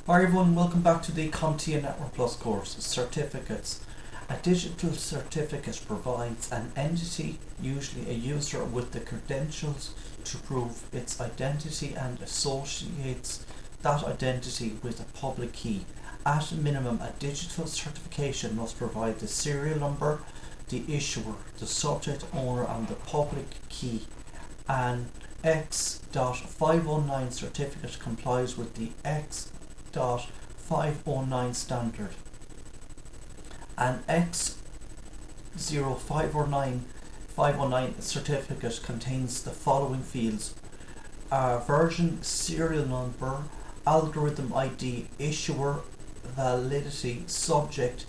Hi everyone, welcome back to the Comptia Network Plus course, Certificates. A digital certificate provides an entity, usually a user, with the credentials to prove its identity and associates that identity with a public key. At a minimum, a digital certification must provide the serial number, the issuer, the subject owner and the public key. An X.509 certificate complies with the X.509 standard. An X0509 certificate contains the following fields: version, serial number, algorithm ID, issuer, validity, subject,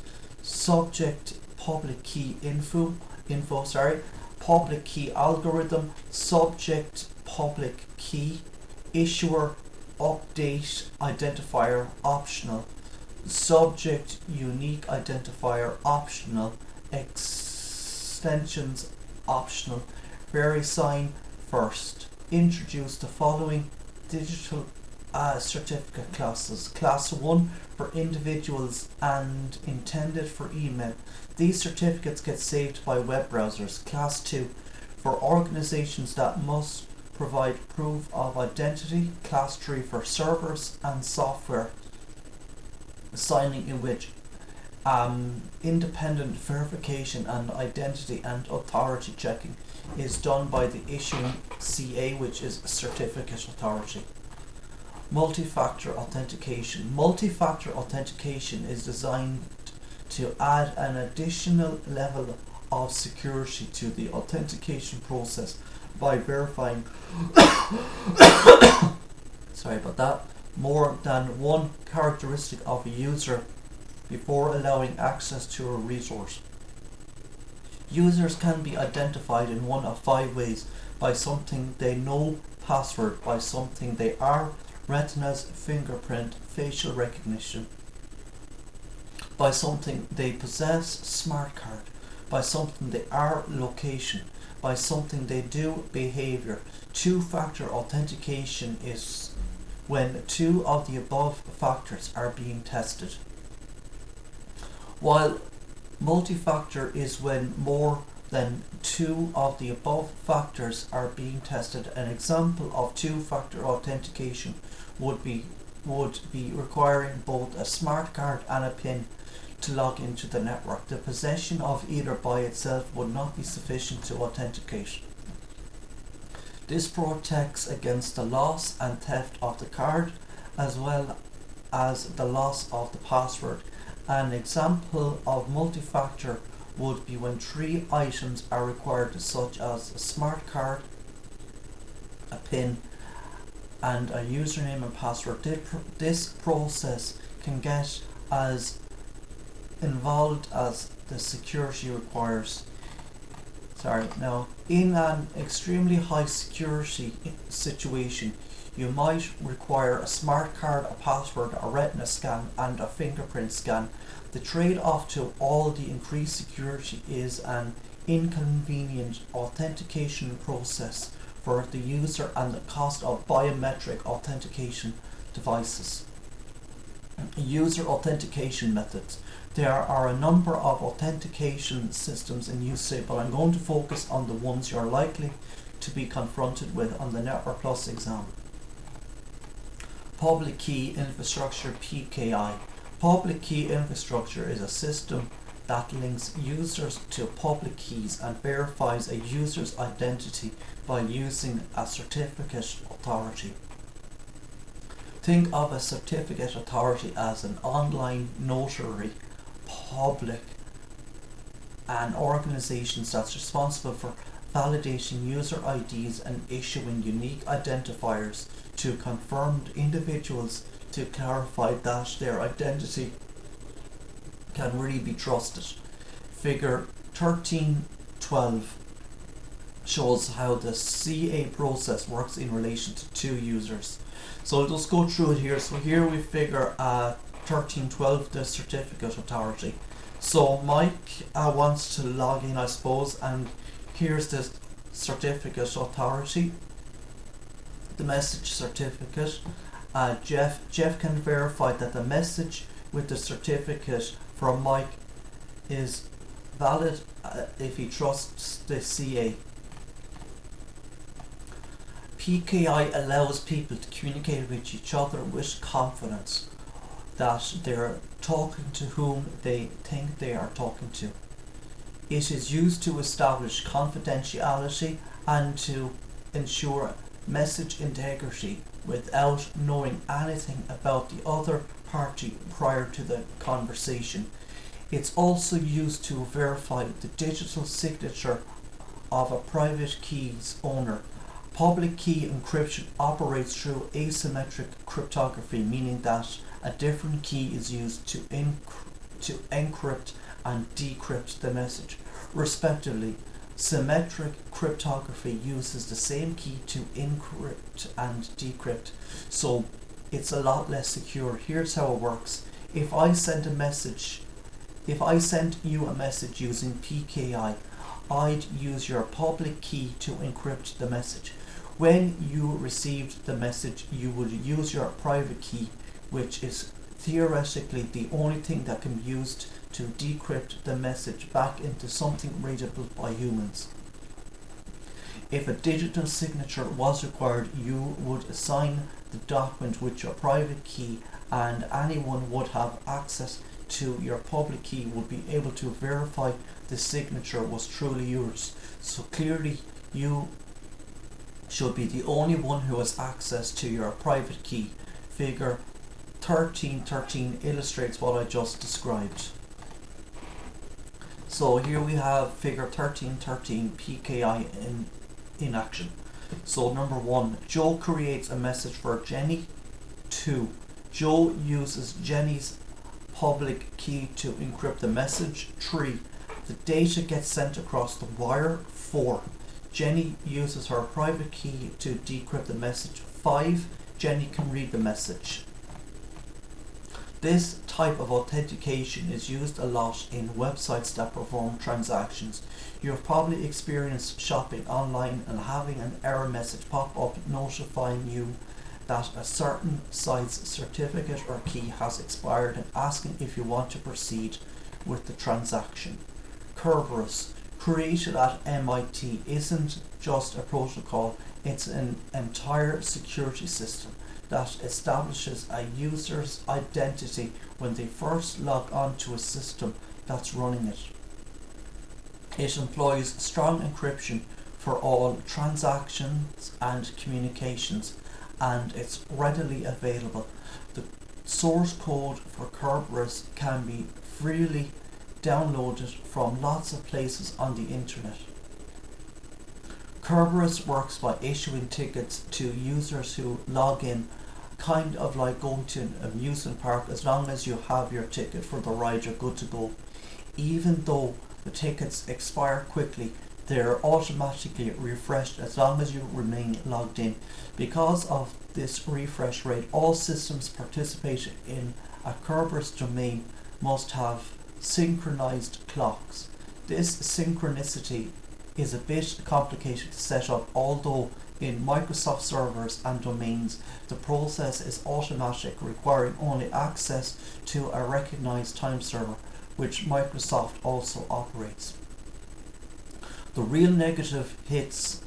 public key public key algorithm, subject, public key, issuer, update, identifier, optional, subject, unique identifier, optional, extensions, optional, VeriSign first. Introduce the following digital certificate classes. Class 1 for individuals and intended for email. These certificates get saved by web browsers. Class 2 for organizations that must provide proof of identity. Class 3 for servers and software signing, in which independent verification and identity and authority checking is done by the issuing CA, which is a certificate authority. Multifactor authentication. Multifactor authentication is designed to add an additional level of security to the authentication process by verifying more than one characteristic of a user before allowing access to a resource. Users can be identified in one of 5 ways: by something they know, password; by something they are, retinas, fingerprint, facial recognition; by something they possess, smart card; by something they are, location; by something they do, behavior. Two-factor authentication is when 2 of the above factors are being tested, while multi-factor is when more than 2 of the above factors are being tested. An example of two-factor authentication would be requiring both a smart card and a PIN to log into the network. The possession of either by itself would not be sufficient to authenticate. This protects against the loss and theft of the card, as well as the loss of the password. An example of multi-factor would be when 3 items are required, such as a smart card, a PIN, and a username and password. This process can get as involved as the security requires. Now, in an extremely high security situation, you might require a smart card, a password, a retina scan, and a fingerprint scan. The trade-off to all the increased security is an inconvenient authentication process for the user and the cost of biometric authentication devices. User-Authentication Methods. There are a number of authentication systems in use today, but I'm going to focus on the ones you're likely to be confronted with on the Network Plus exam. Public Key Infrastructure, PKI. Public Key Infrastructure is a system that links users to public keys and verifies a user's identity by using a certificate authority. Think of a certificate authority as an online notary public, an organisation that's responsible for validating user IDs and issuing unique identifiers to confirmed individuals to clarify that their identity can really be trusted. Figure 1312 shows how the CA process works in relation to 2 users. So I'll just go through it here. So here we figure 1312, the certificate authority. So Mike wants to log in, I suppose, and here's the certificate authority, the message certificate, Jeff can verify that the message with the certificate from Mike is valid if he trusts the CA. PKI allows people to communicate with each other with confidence that they're talking to whom they think they are talking to. It is used to establish confidentiality and to ensure message integrity without knowing anything about the other party prior to the conversation. It's also used to verify the digital signature of a private key's owner. Public key encryption operates through asymmetric cryptography, meaning that a different key is used to encrypt and decrypt the message, respectively. Symmetric cryptography uses the same key to encrypt and decrypt, so it's a lot less secure. Here's how it works. If I send you a message using PKI, I'd use your public key to encrypt the message. When you received the message, you would use your private key, which is theoretically the only thing that can be used to decrypt the message back into something readable by humans. If a digital signature was required, you would assign the document with your private key, and anyone would have access to your public key would be able to verify the signature was truly yours. So clearly you should be the only one who has access to your private key. Figure 1313 illustrates what I just described. So here we have figure 1313 PKI in action. So number 1, Joe creates a message for Jenny. 2, Joe uses Jenny's public key to encrypt the message. 3, the data gets sent across the wire. 4, Jenny uses her private key to decrypt the message. 5, Jenny can read the message. This type of authentication is used a lot in websites that perform transactions. You have probably experienced shopping online and having an error message pop up notifying you that a certain site's certificate or key has expired and asking if you want to proceed with the transaction. Kerberos, created at MIT, isn't just a protocol, it's an entire security system that establishes a user's identity when they first log on to a system that's running it. It employs strong encryption for all transactions and communications, and it's readily available. The source code for Kerberos can be freely downloaded from lots of places on the internet. Kerberos works by issuing tickets to users who log in, kind of like going to an amusement park. As long as you have your ticket for the ride, you're good to go. Even though the tickets expire quickly, they're automatically refreshed as long as you remain logged in. Because of this refresh rate, all systems participating in a Kerberos domain must have synchronized clocks. This synchronicity is a bit complicated to set up, although in Microsoft servers and domains the process is automatic, requiring only access to a recognized time server, which Microsoft also operates. The real negative hit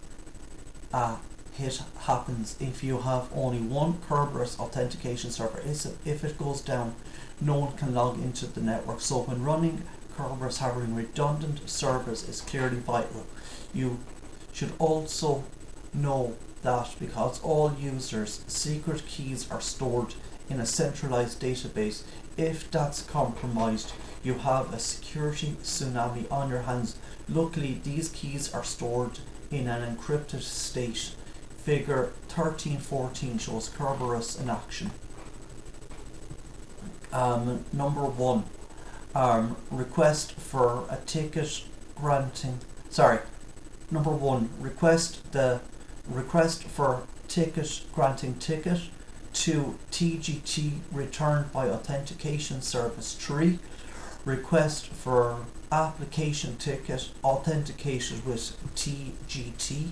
happens if you have only one Kerberos authentication server. If it goes down, no one can log into the network. So when running Kerberos, having redundant servers is clearly vital. You should also know that because all users' secret keys are stored in a centralized database, if that's compromised, you have a security tsunami on your hands. Luckily, these keys are stored in an encrypted state. Figure 1314 shows Kerberos in action. Number 1, request for a ticket granting. Number 1, request for ticket granting ticket. 2, TGT returned by authentication service. 3, request for application ticket authenticated with TGT.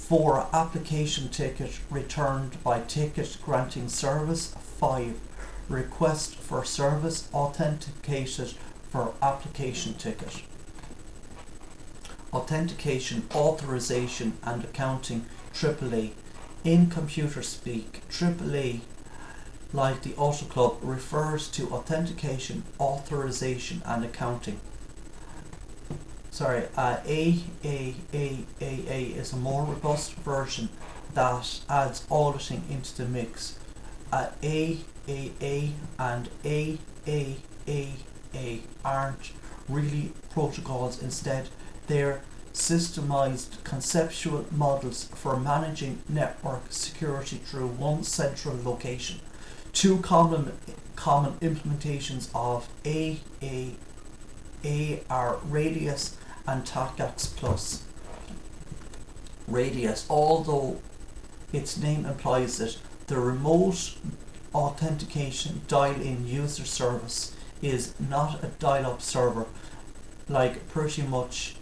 4. Application ticket returned by ticket granting service. 5. Request for service authenticated for application ticket. Authentication, authorization and accounting. AAA. In computer speak, AAA, like the Auto Club, refers to authentication, authorization and accounting. AAA is a more robust version that adds auditing into the mix. AAA and AAAA aren't really protocols, instead they're systemized conceptual models for managing network security through one central location. Two common implementations of AAA are Radius and TACACS+. Radius, although its name implies it, the remote authentication dial-in user service is not a dial-up server like pretty much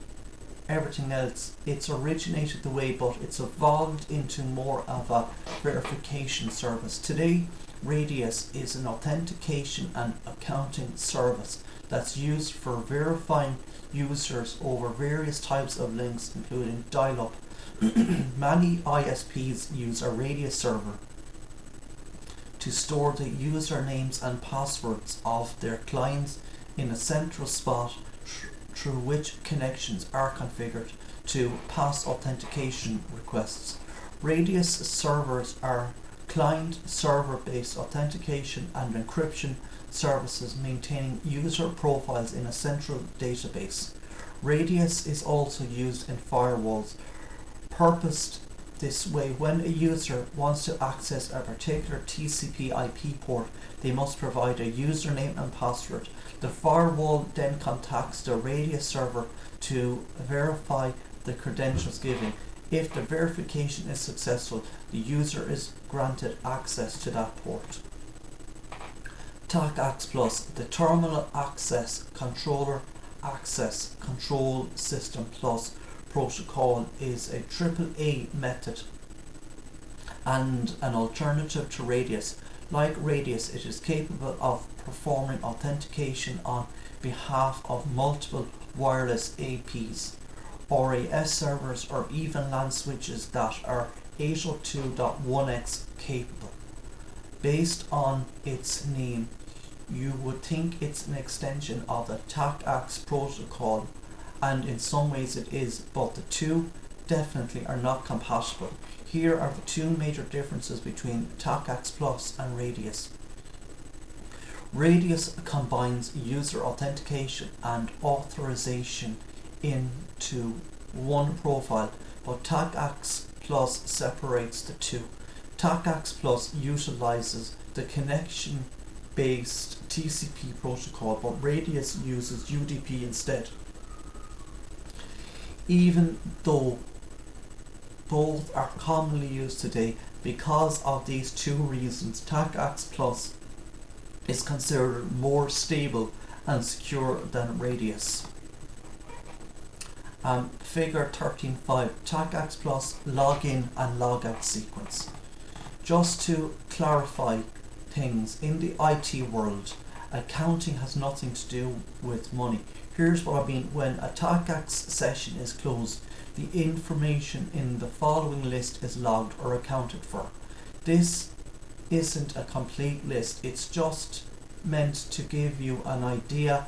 everything else. It's originated the way, but it's evolved into more of a verification service. Today, Radius is an authentication and accounting service that's used for verifying users over various types of links, including dial-up. Many ISPs use a Radius server to store the usernames and passwords of their clients in a central spot through which connections are configured to pass authentication requests. Radius servers are client-server-based authentication and encryption services maintaining user profiles in a central database. Radius is also used in firewalls, purposed this way. When a user wants to access a particular TCP/IP port, they must provide a username and password. The firewall then contacts the Radius server to verify the credentials given. If the verification is successful, the user is granted access to that port. TACACS+, the Terminal Access Controller Access Control System Plus protocol, is a AAA method and an alternative to Radius. Like Radius, it is capable of performing authentication on behalf of multiple wireless APs, RAS servers, or even LAN switches that are 802.1x capable. Based on its name, you would think it's an extension of the TACACS protocol, and in some ways it is, but the two definitely are not compatible. Here are the two major differences between TACACS+ and Radius. Radius combines user authentication and authorization into one profile, but TACACS+ separates the two. TACACS+ utilizes the connection-based TCP protocol, but Radius uses UDP instead. Even though both are commonly used today, because of these two reasons, TACACS+ is considered more stable and secure than Radius. Figure 13.5, TACACS+ login and logout sequence. Just to clarify things, in the IT world, accounting has nothing to do with money. Here's what I mean. When a TACACS session is closed, the information in the following list is logged or accounted for. This isn't a complete list, it's just meant to give you an idea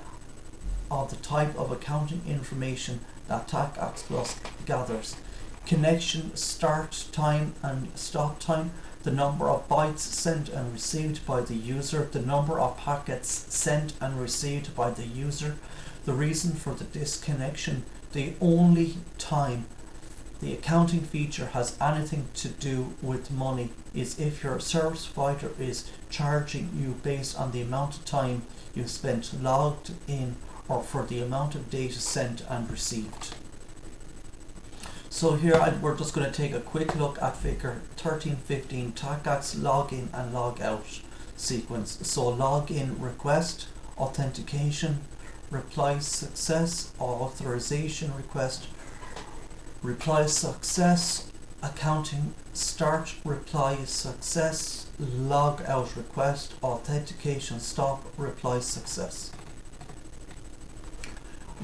of the type of accounting information that TACACS+ gathers. Connection start time and stop time, the number of bytes sent and received by the user, the number of packets sent and received by the user, the reason for the disconnection. The only time the accounting feature has anything to do with money is if your service provider is charging you based on the amount of time you spent logged in or for the amount of data sent and received. So here we're just going to take a quick look at figure 13.15, TACACS login and logout sequence. So login request, authentication, reply success, authorization request, reply success, accounting start reply success, log out request, authentication stop reply success.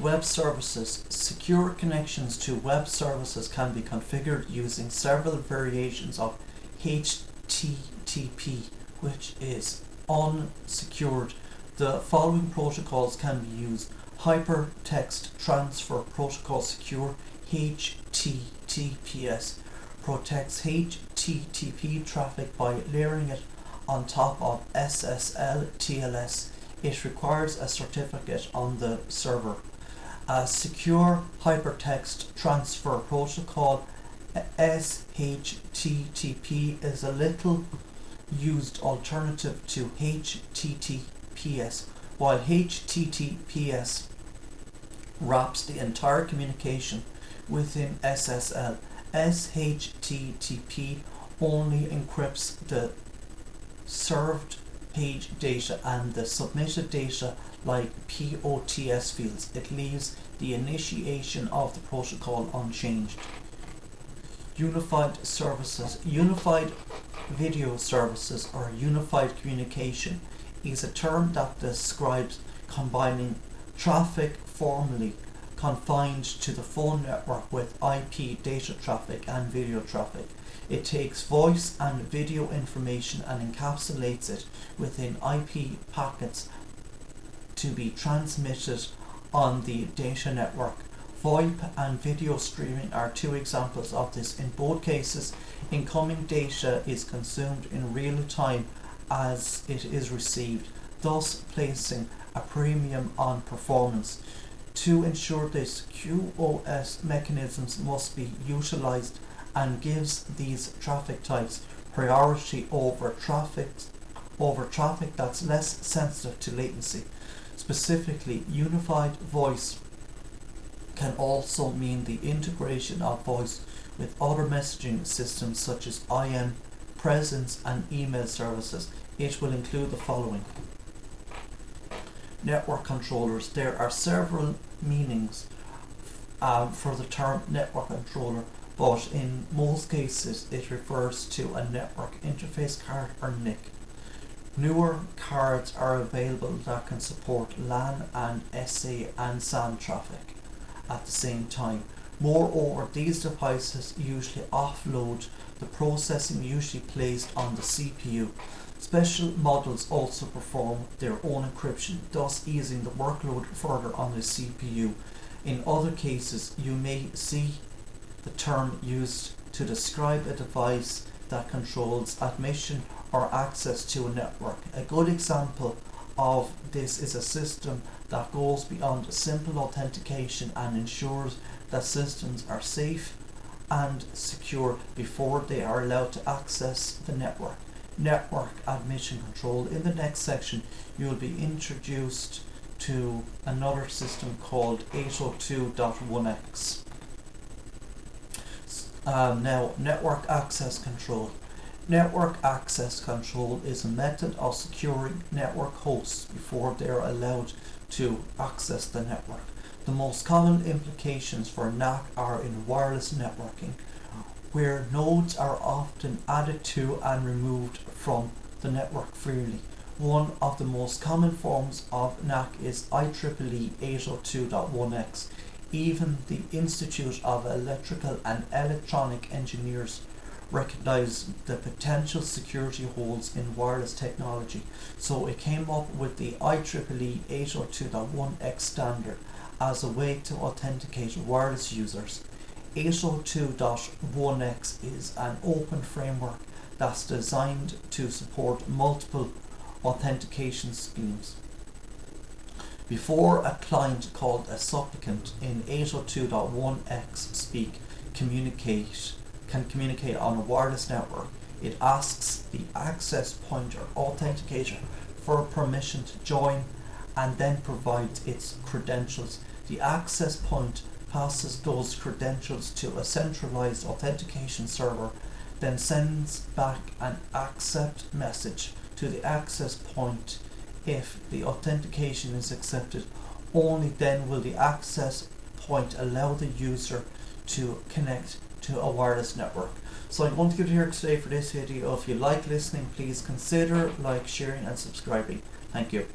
Web services. Secure connections to web services can be configured using several variations of HTTP, which is unsecured. The following protocols can be used. Hypertext Transfer Protocol Secure HTTPS protects HTTP traffic by layering it on top of SSL TLS. It requires a certificate on the server. A secure hypertext transfer protocol SHTTP is a little used alternative to HTTPS. While HTTPS wraps the entire communication within SSL, SHTTP only encrypts the served page data and the submitted data like POTS fields. It leaves the initiation of the protocol unchanged. Unified services. Unified video services or unified communication is a term that describes combining traffic formerly confined to the phone network with IP data traffic and video traffic. It takes voice and video information and encapsulates it within IP packets to be transmitted on the data network. VoIP and video streaming are two examples of this. In both cases, incoming data is consumed in real time as it is received, thus placing a premium on performance. To ensure this, QoS mechanisms must be utilized and gives these traffic types priority over traffic that's less sensitive to latency. Specifically, unified voice can also mean the integration of voice with other messaging systems such as IM, presence and email services. It will include the following. Network controllers. There are several meanings for the term network controller, but in most cases it refers to a network interface card or NIC. Newer cards are available that can support LAN and SA and SAN traffic at the same time. Moreover, these devices usually offload the processing usually placed on the CPU. Special models also perform their own encryption, thus easing the workload further on the CPU. In other cases, you may see the term used to describe a device that controls admission or access to a network. A good example of this is a system that goes beyond simple authentication and ensures that systems are safe and secure before they are allowed to access the network. Network admission control. In the next section, you will be introduced to another system called 802.1x. Now, network access control. Network access control is a method of securing network hosts before they are allowed to access the network. The most common implications for NAC are in wireless networking, where nodes are often added to and removed from the network freely. One of the most common forms of NAC is IEEE 802.1x. Even the Institute of Electrical and Electronic Engineers recognize the potential security holes in wireless technology, so it came up with the IEEE 802.1x standard as a way to authenticate wireless users. 802.1x is an open framework that's designed to support multiple authentication schemes. Before a client called a supplicant in 802.1x speak can communicate on a wireless network, it asks the access point or authenticator for permission to join and then provides its credentials. The access point passes those credentials to a centralized authentication server, then sends back an accept message to the access point. If the authentication is accepted, only then will the access point allow the user to connect to a wireless network. So I'm going to give it here today for this video. If you like listening, please consider like, sharing and subscribing. Thank you.